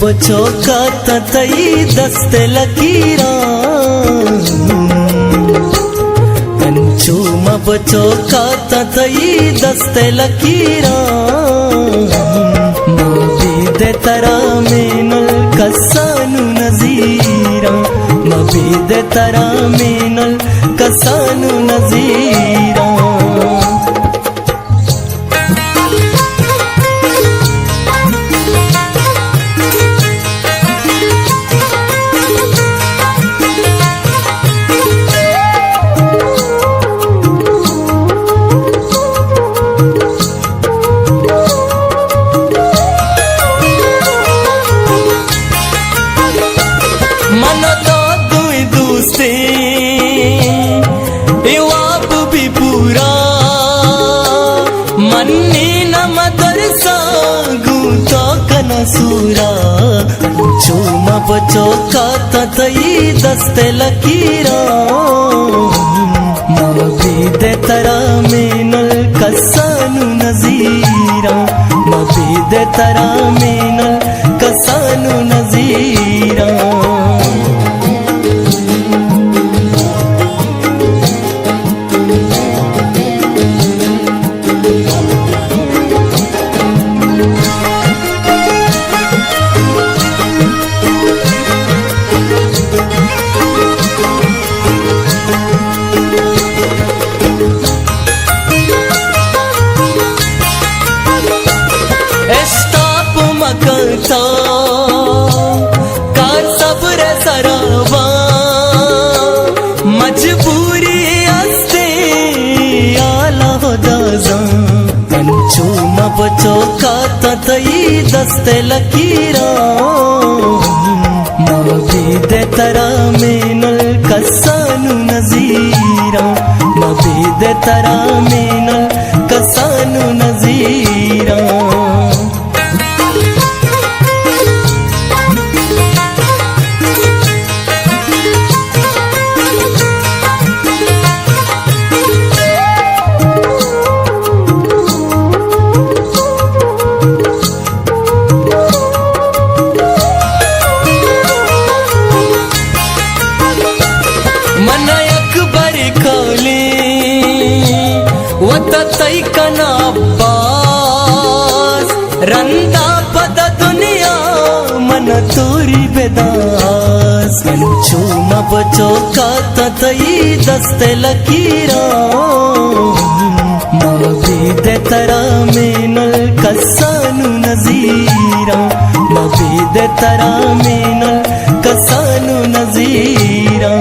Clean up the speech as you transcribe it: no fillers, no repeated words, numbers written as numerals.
बचो का ततई दस्ते लकीरा कंचूम बचो का ततई दस्ते लकीरा मबीद तरा मेनल कसानु नजीरा मबीद तरा मेनल कसानु नजीरा सूरा चूम बचो का ततई दस्ते लकीरा मबीद तरा मेनल कसानु नजीरा मबीद तरा मेनल कसानु नजीरा कार सब्र सरावा मजबूरी असते आला हो दाजा कंचूम बचो का ततई दस्ते लकीरा मबीद तरा मेनल कसानु नजीरा मबीद तरा मेनल कसानु नजीरा तई कना अब्बास रंदा पद दुनिया मन तोरी बेदास कंचूम बचो का ततई दस्ते लकीरा मबीद तरा मेनल कसानु नजीरा मबीद तरा मेनल कसानु नजीरा